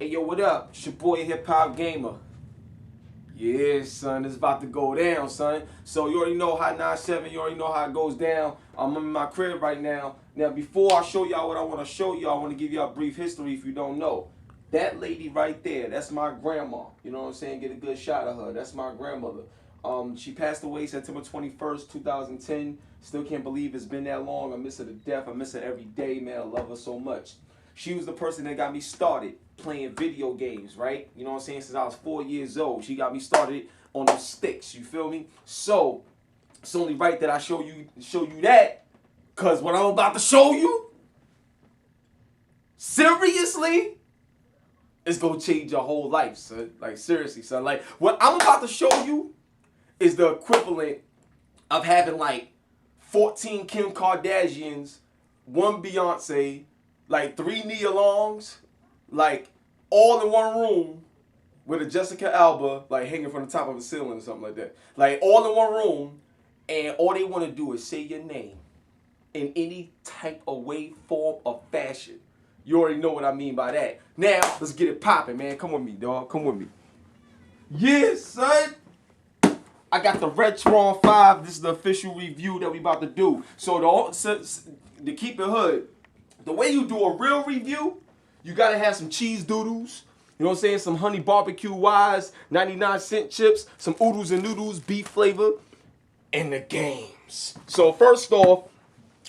Hey yo, what up? It's your boy HipHopGamer. Yeah, son, it's about to go down, son. So you already know how 9-7, you already know how it goes down. I'm in my crib right now. Now, before I show y'all what I want to show y'all, I want to give y'all a brief history if you don't know. That lady right there, that's my grandma. You know what I'm saying? Get a good shot of her. That's my grandmother. She passed away September 21st, 2010. Still can't believe it's been that long. I miss her to death. I miss her every day, man. I love her so much. She was the person that got me started playing video games, right? You know what I'm saying? Since I was 4 years old, she got me started on those sticks. You feel me? So it's only right that I show you that, cause what I'm about to show you, seriously, it's gonna change your whole life, son. Like seriously, son. Like what I'm about to show you is the equivalent of having like 14 Kim Kardashians, one Beyonce, like 3 Nia Longs, like all in one room with a Jessica Alba like hanging from the top of a ceiling or something like that. Like all in one room, and all they want to do is say your name in any type of way, form, or fashion. You already know what I mean by that. Now, let's get it popping, man. Come with me, dog. Come with me. Yeah, son. I got the Retron5. This is the official review that we about to do. So to keep it hood, the way you do a real review, you gotta have some cheese doodles. You know what I'm saying? Some honey barbecue wise, 99-cent chips, some oodles and noodles, beef flavor, and the games. So first off,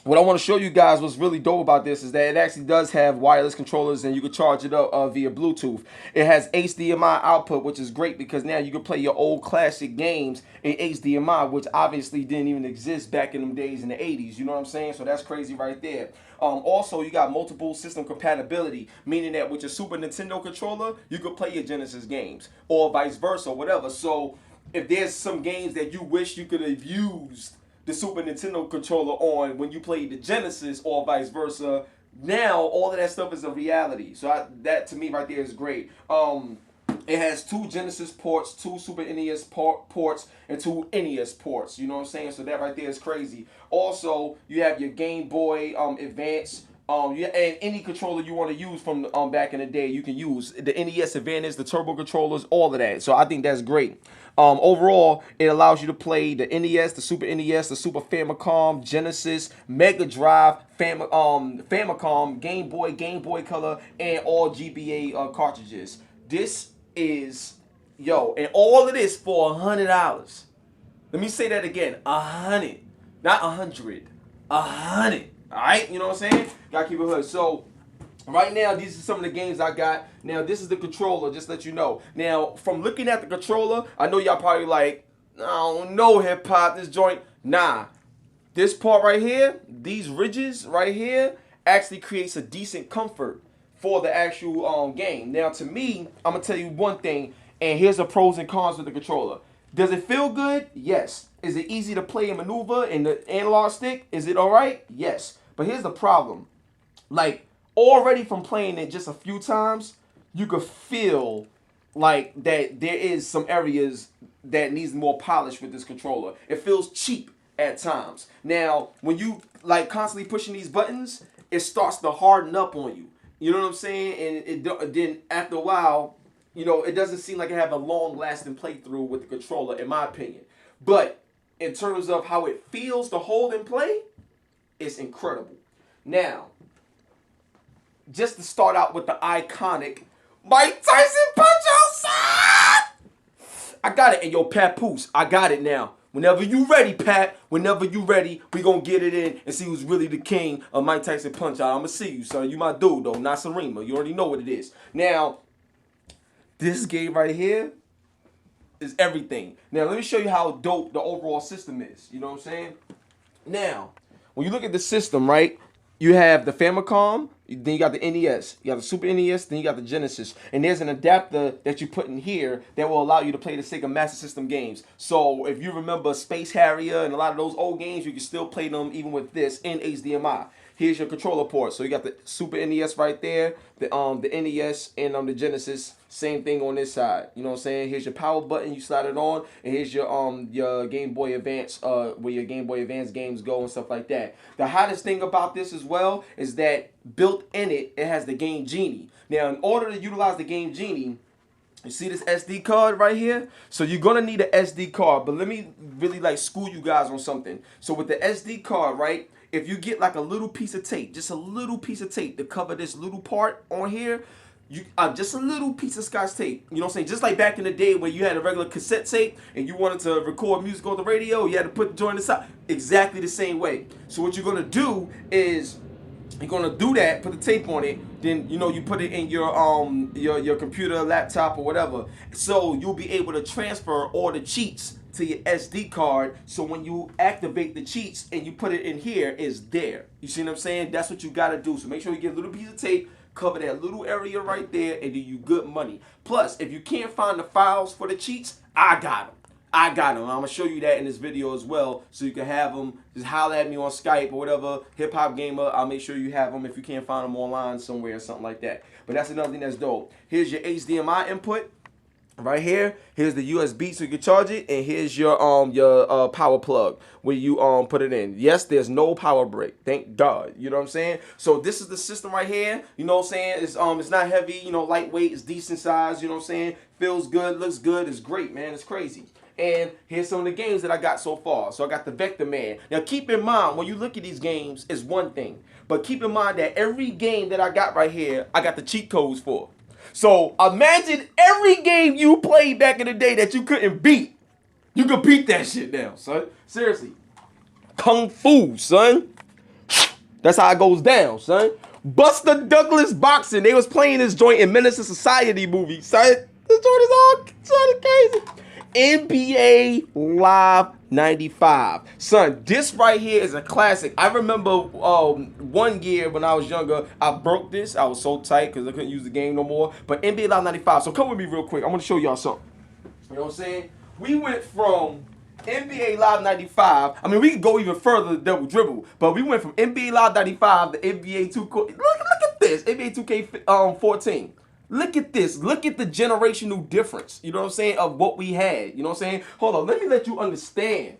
what I want to show you guys what's really dope about this is that it actually does have wireless controllers and you can charge it up via Bluetooth. It has HDMI output, which is great because now you can play your old classic games in HDMI, which obviously didn't even exist back in them days in the 80s. You know what I'm saying? So that's crazy right there. Also, you got multiple system compatibility, meaning that with your Super Nintendo controller, you could play your Genesis games or vice versa, whatever. So if there's some games that you wish you could have used the Super Nintendo controller on when you played the Genesis or vice versa, now all of that stuff is a reality. So that to me right there is great. It has 2 Genesis ports, 2 Super NES ports, and 2 NES ports. You know what I'm saying? So that right there is crazy. Also, you have your Game Boy Advance. And any controller you want to use from back in the day, you can use the NES Advantage, the turbo controllers, all of that. So I think that's great. Overall, it allows you to play the NES, the Super NES, the Super Famicom, Genesis, Mega Drive, Famicom, Game Boy Color, and all GBA cartridges. This is, and all of this for $100. Let me say that again, 100, not 100, 100. All right, you know what I'm saying? Gotta keep it hood. So right now, these are some of the games I got. Now, this is the controller, just to let you know. Now, from looking at the controller, I know y'all probably like, I don't know, hip hop, this joint. Nah, this part right here, these ridges right here, actually creates a decent comfort for the actual game. Now, to me, I'm gonna tell you one thing, and here's the pros and cons with the controller. Does it feel good? Yes. Is it easy to play and maneuver in the analog stick? Is it all right? Yes. But here's the problem. Like, already from playing it just a few times, you could feel like that there is some areas that needs more polish with this controller. It feels cheap at times. Now, when you like constantly pushing these buttons, it starts to harden up on you. You know what I'm saying? And then after a while, it doesn't seem like it have a long-lasting playthrough with the controller, in my opinion. But in terms of how it feels to hold and play, it's incredible. Now, just to start out with the iconic Mike Tyson punch outside. I got it. And yo, Papoose, I got it now. Whenever you ready, Pat, whenever you ready, we gonna get it in and see who's really the king of Mike Tyson punch out. I'ma see you, son. You my dude, though, not Serema. You already know what it is. Now, this game right here is everything. Now, let me show you how dope the overall system is. You know what I'm saying? Now, when you look at the system, right, you have the Famicom, then you got the NES, you got the Super NES, then you got the Genesis. And there's an adapter that you put in here that will allow you to play the Sega Master System games. So if you remember Space Harrier and a lot of those old games, you can still play them even with this in HDMI. here's your controller port. So you got the Super NES right there, the NES and the Genesis. Same thing on this side. You know what I'm saying? Here's your power button. You slide it on, and here's your Game Boy Advance, where your Game Boy Advance games go and stuff like that. The hottest thing about this as well is that built in it, it has the Game Genie. Now, in order to utilize the Game Genie, you see this SD card right here? So you're gonna need an SD card, but let me really like school you guys on something. So with the SD card, right, if you get like a little piece of tape, just a little piece of tape to cover this little part on here, you just a little piece of Scotch tape. You know what I'm saying? Just like back in the day where you had a regular cassette tape and you wanted to record music on the radio, you had to put the joint inside. Exactly the same way. So what you're gonna do is you're gonna do that, put the tape on it, then you know you put it in your computer, laptop, or whatever. So you'll be able to transfer all the cheats to your SD card. So when you activate the cheats and you put it in here, it's there. You see what I'm saying? That's what you gotta do. So make sure you get a little piece of tape, cover that little area right there, and do you good money. Plus, if you can't find the files for the cheats, I got them. I'm gonna show you that in this video as well, so you can have them. Just holler at me on Skype or whatever, HipHopGamer. I'll make sure you have them if you can't find them online somewhere or something like that. But that's another thing that's dope. Here's your HDMI input right here. Here's the USB so you can charge it, and here's your power plug where you put it in. Yes, there's no power brick. Thank God. You know what I'm saying? So this is the system right here. You know what I'm saying? It's not heavy. You know, lightweight. It's decent size. You know what I'm saying? Feels good. Looks good. It's great, man. It's crazy. And here's some of the games that I got so far. So I got the Vector Man. Now keep in mind, when you look at these games, it's one thing. But keep in mind that every game that I got right here, I got the cheat codes for. So imagine every game you played back in the day that you couldn't beat. You could beat that shit now, son. Seriously. Kung Fu, son. That's how it goes down, son. Buster Douglas Boxing. They was playing this joint in Menace to Society movie, son. This joint is all son crazy. NBA Live 95. Son, this right here is a classic. I remember one year when I was younger, I broke this. I was so tight because I couldn't use the game no more. But NBA Live 95. So come with me real quick. I want to show y'all something. You know what I'm saying? We went from NBA Live 95. I mean, we could go even further than Double Dribble. But we went from NBA Live 95 to NBA 2K. Look at this. NBA 2K14. Look at this. Look at the generational difference, you know what I'm saying, of what we had. You know what I'm saying? Hold on. Let me let you understand,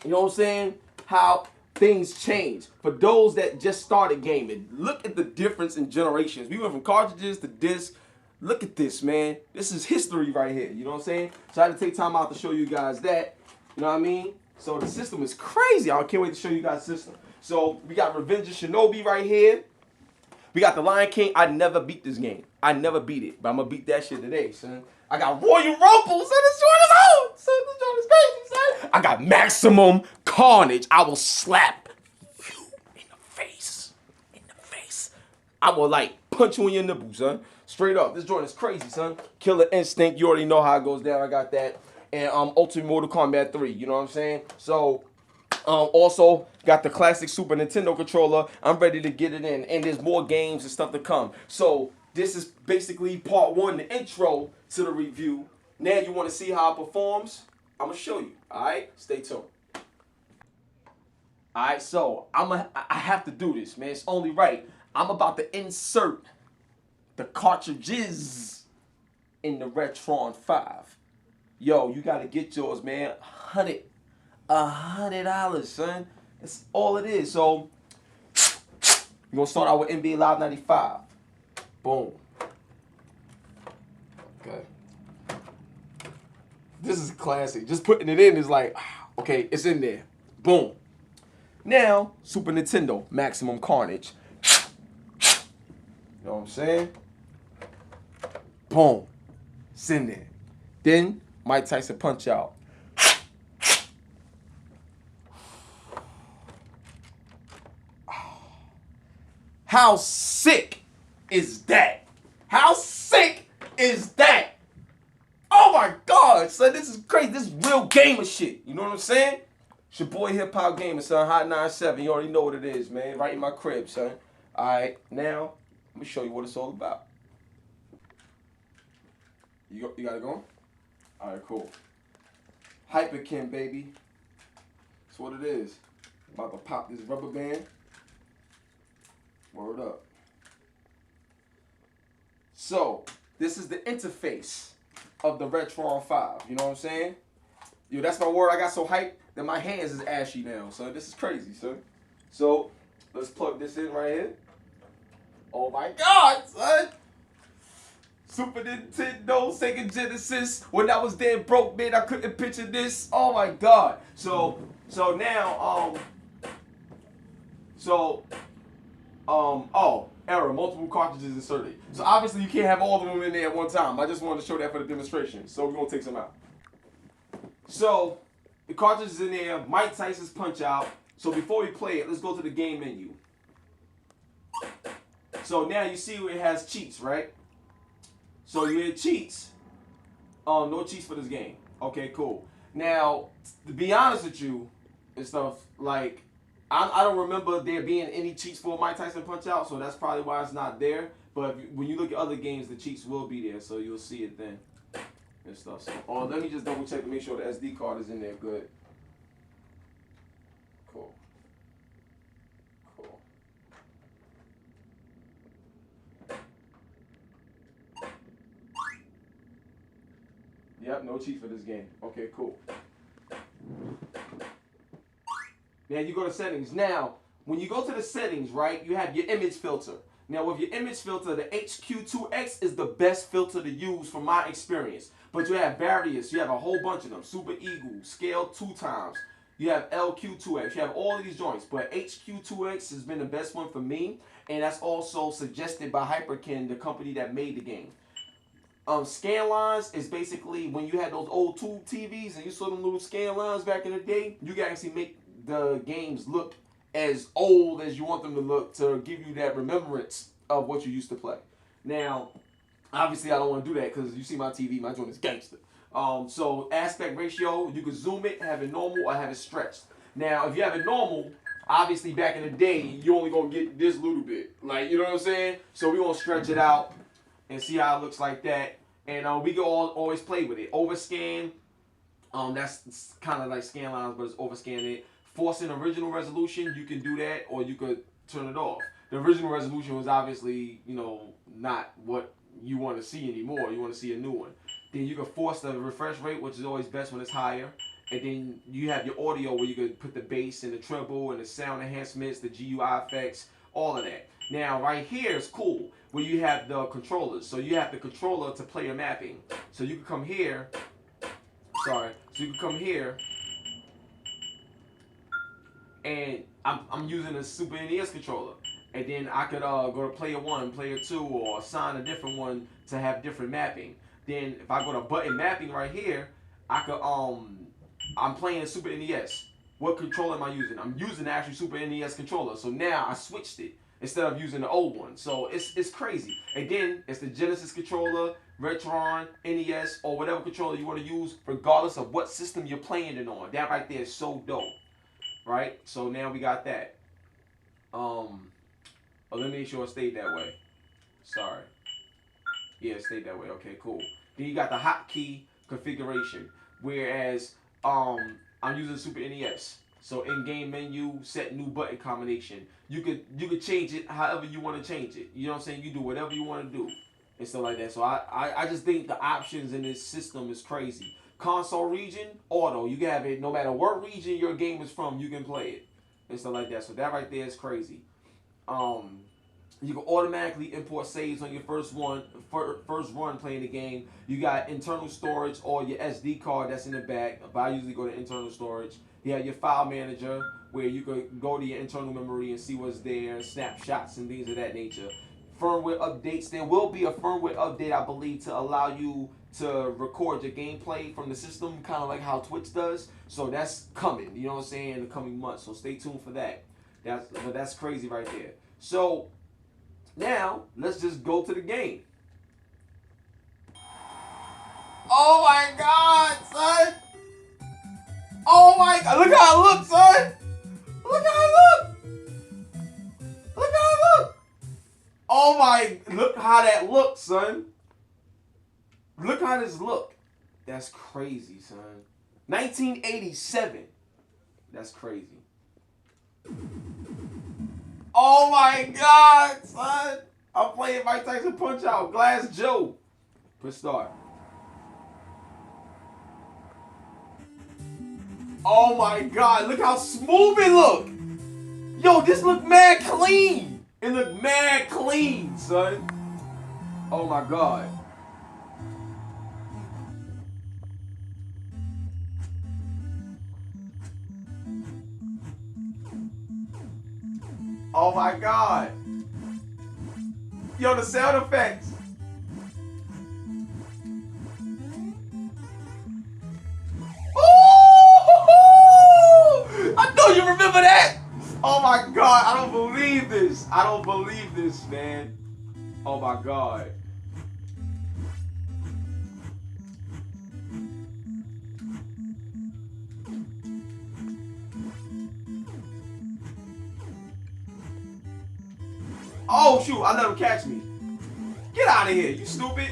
you know what I'm saying, how things change. For those that just started gaming, look at the difference in generations. We went from cartridges to discs. Look at this, man. This is history right here. You know what I'm saying? So I had to take time out to show you guys that. You know what I mean? So the system is crazy. I can't wait to show you guys the system. So we got Revenge of Shinobi right here. We got the Lion King. I never beat this game. I never beat it, but I'm gonna beat that shit today, son. I got Royal Rumble, son. This joint is on, son. This joint is crazy, son. I got Maximum Carnage. I will slap you in the face. In the face. I will like punch you in your nipple, son. Straight up. This joint is crazy, son. Killer Instinct. You already know how it goes down. I got that. And Ultimate Mortal Kombat 3. You know what I'm saying? So. Also got the classic Super Nintendo controller. I'm ready to get it in, and there's more games and stuff to come. So this is basically part one, the intro to the review. Now you want to see how it performs? I'm gonna show you. All right, stay tuned. All right, so I have to do this, man. It's only right. I'm about to insert the cartridges in the Retron5. Yo, you gotta get yours, man. $100, son. That's all it is. So we're gonna start out with NBA Live 95. Boom. Okay. This is classic. Just putting it in is like, okay, it's in there. Boom. Now, Super Nintendo, Maximum Carnage. You know what I'm saying? Boom. It's in there. Then Mike Tyson Punch Out. How sick is that? How sick is that? Oh my God, son, this is crazy. This is real gamer shit. You know what I'm saying? It's your boy HipHopGamer, son. Hot 97. You already know what it is, man. Right in my crib, son. All right, now let me show you what it's all about. You got it going? All right, cool. Hyperkin, baby. That's what it is. I'm about to pop this rubber band. Word up. So, this is the interface of the Retron5. You know what I'm saying? Yo, that's my word. I got so hyped that my hands is ashy now. So, this is crazy, son. So, let's plug this in right here. Oh my God, son. Super Nintendo, Sega Genesis. When I was dead broke, man, I couldn't picture this. Oh my God. So now, error, multiple cartridges inserted. So obviously you can't have all of them in there at one time. I just wanted to show that for the demonstration. So we're gonna take some out. So the cartridge is in there, Mike Tyson's Punch Out. So before we play it, let's go to the game menu. So now you see where it has cheats, right? So you hit cheats. No cheats for this game. Okay, cool. Now, to be honest with you and stuff, like, I don't remember there being any cheats for Mike Tyson Punch Out, so that's probably why it's not there. But when you look at other games, the cheats will be there, so you'll see it then and stuff. So, let me just double check to make sure the SD card is in there good. Cool. Cool. Yep, no cheats for this game. Okay, cool. Now you go to settings. Now, when you go to the settings, right, you have your image filter. Now with your image filter, the HQ2X is the best filter to use from my experience. But you have various, you have a whole bunch of them. Super Eagle, scale 2 times. You have LQ2X, you have all of these joints. But HQ2X has been the best one for me. And that's also suggested by Hyperkin, the company that made the game. Scan lines is basically when you had those old tube TVs and you saw them little scan lines back in the day, you can actually make the games look as old as you want them to look to give you that remembrance of what you used to play. Now, obviously I don't want to do that because you see my TV, my joint is gangster. So aspect ratio, you can zoom it, have it normal or have it stretched. Now, if you have it normal, obviously back in the day, you only gonna get this little bit. Like, you know what I'm saying? So we're gonna stretch it out and see how it looks like that. And we can always play with it. Overscan, that's kind of like scan lines, but it's overscanning it. Forcing original resolution, you can do that, or you could turn it off. The original resolution was obviously, you know, not what you want to see anymore. You want to see a new one. Then you can force the refresh rate, which is always best when it's higher. And then you have your audio where you can put the bass and the treble and the sound enhancements, the GUI effects, all of that. Now, right here is cool, where you have the controllers. So you have the controller to player mapping. So you can come here. Sorry. So you can come here. And I'm using a Super NES controller. And then I could go to player 1, player 2, or assign a different one to have different mapping. Then if I go to button mapping right here, I could I'm playing a Super NES. What controller am I using? I'm using the actual Super NES controller. So now I switched it instead of using the old one. So it's crazy. And then it's the Genesis controller, Retron, NES, or whatever controller you want to use, regardless of what system you're playing it on. That right there is so dope. Right? So now we got that. Let me make sure it stayed that way. Sorry. Yeah, it stayed that way. Okay, cool. Then you got the hotkey configuration. Whereas I'm using Super NES. So in game menu, set new button combination. You could change it however you want to change it. You know what I'm saying? You do whatever you want to do and stuff like that. So I just think the options in this system is crazy. Console region, auto. You can have it no matter what region your game is from, you can play it and stuff like that. So that right there is crazy. You can automatically import saves on your first run playing the game. You got internal storage or your SD card that's in the back, but I usually go to internal storage. You have your file manager where you could go to your internal memory and see what's there, snapshots and things of that nature. Firmware updates. There will be a firmware update, I believe, to allow you to record your gameplay from the system, kind of like how Twitch does. So that's coming, you know what I'm saying, in the coming months. So stay tuned for that. That's crazy right there. So now let's just go to the game. Oh my God, son! Oh my God! Look how it looks, son! Look how it looks! Look how it looks! Oh my! Look how that looks, son! Look how this look. That's crazy, son. 1987. That's crazy. Oh my God, son. I'm playing Mike Tyson Punch Out. Glass Joe. Press start. Oh my God, look how smooth it look. Yo, this look mad clean. It look mad clean, son. Oh my God. Oh my God. Yo, the sound effects. Ooh! I know you remember that. Oh my God, I don't believe this. I don't believe this, man. Oh my God. Oh shoot, I let him catch me. Get out of here, you stupid.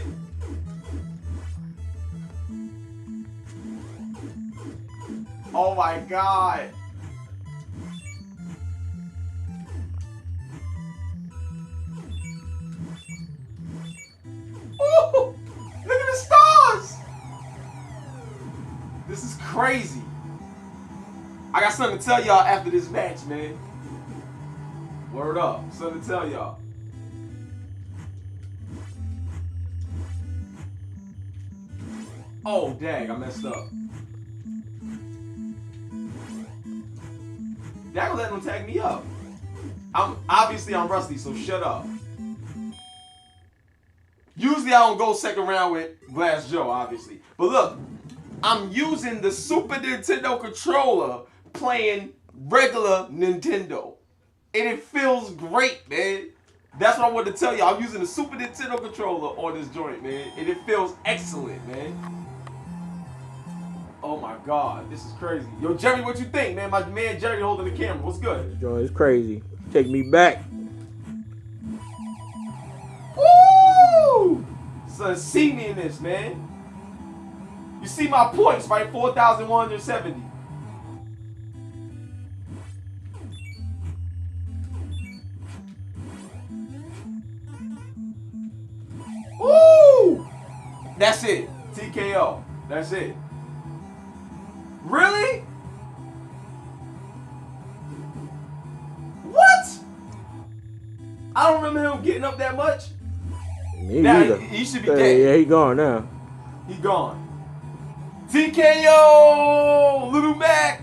Oh my God. Ooh, look at the stars. This is crazy. I got something to tell y'all after this match, man. Word up. Something to tell y'all. Oh, dang, I messed up. That gonna let them tag me up. I'm rusty, so shut up. Usually I don't go second round with Glass Joe, obviously. But look, I'm using the Super Nintendo controller playing regular Nintendo. And it feels great, man. That's what I wanted to tell you. I'm using the Super Nintendo controller on this joint, man. And it feels excellent, man. Oh my God, this is crazy. Yo, Jerry, what you think, man? My man Jerry holding the camera. What's good? This joint is crazy. Take me back. Woo! So see me in this, man. You see my points, right? 4,170. Woo! That's it. TKO. That's it. Really? What? I don't remember him getting up that much. Me Now, either. he should be dead. Yeah, he gone now. He gone. TKO! Little Mac!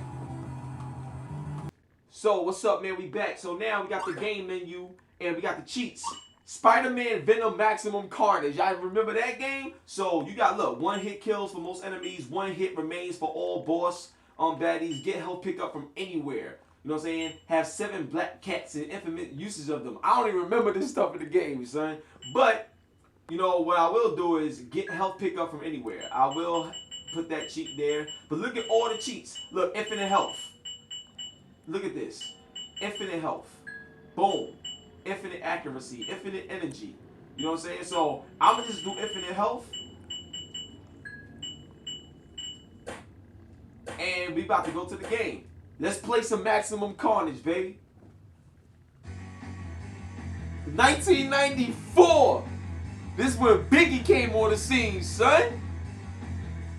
So, what's up, man? We back. So now we got the game menu and we got the cheats. Spider-Man Venom Maximum Carnage. Y'all remember that game? So you got, look, 1 hit kills for most enemies, 1 hit remains for all boss baddies, get health pickup from anywhere. You know what I'm saying? Have 7 black cats and infinite uses of them. I don't even remember this stuff in the game, son. But, you know, what I will do is get health pickup from anywhere. I will put that cheat there. But look at all the cheats. Look, infinite health. Look at this. Infinite health. Boom. Infinite accuracy, infinite energy. You know what I'm saying? So I'm gonna just do infinite health. And we about to go to the game. Let's play some Maximum Carnage, baby. 1994. This is when Biggie came on the scene, son.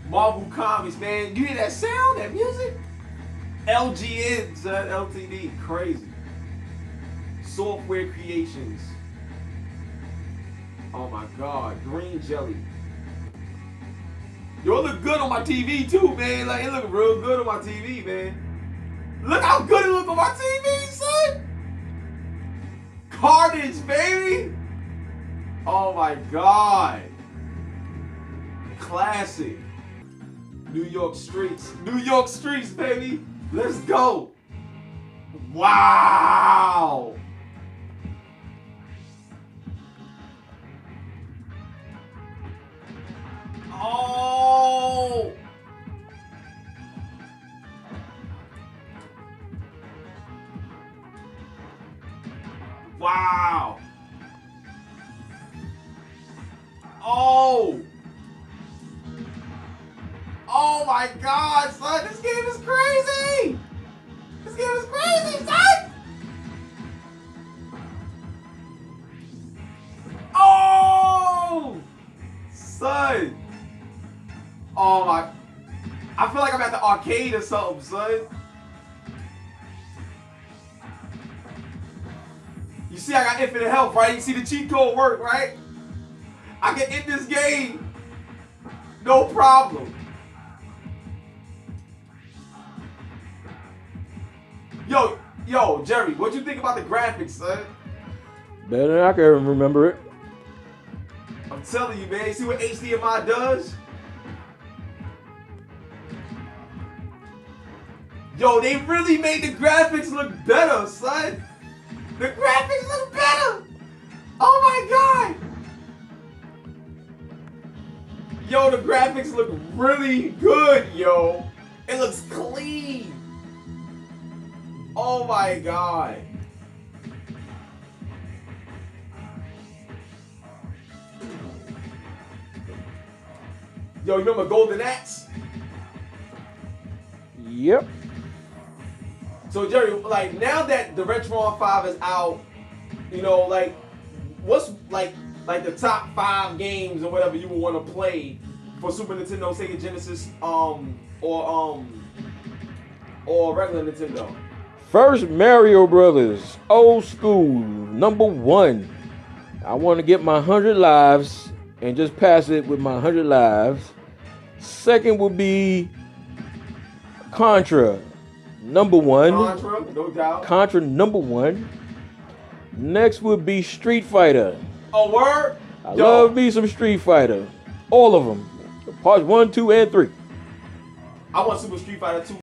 Marvel Comics, man. You hear that sound, that music? LGN, son. LTD. Crazy. Software Creations. Oh my God, green jelly. Yo, it look good on my TV too, man. Like, it look real good on my TV, man. Look how good it look on my TV, son. Carnage, baby. Oh my God. Classic. New York streets. New York streets, baby. Let's go. Wow. Oh! Wow! Oh! Oh my God, son! This game is crazy! This game is crazy, son! son. Oh my. I feel like I'm at the arcade or something, son. You see, I got infinite health, right? You see the cheat code work, right? I can end this game. No problem. Yo, Jerry, what you think about the graphics, son? Better than I can remember it. I'm telling you, man. See what HDMI does? Yo, they really made the graphics look better, son. The graphics look better. Oh my god. Yo, the graphics look really good, yo. It looks clean. Oh my god. Yo, you remember Golden Axe? Yep. So Jerry, like now that the Retron5 is out, you know, like what's like the top 5 games or whatever you would want to play for Super Nintendo, Sega Genesis, or regular Nintendo? First, Mario Brothers, old school, number 1. I want to get my 100 lives and just pass it with my 100 lives. Second would be Contra, number 1. Contra, no doubt. Contra, number 1. Next would be Street Fighter. Oh, word? I love me some Street Fighter. All of them. Parts 1, 2, and 3. I want Super Street Fighter 2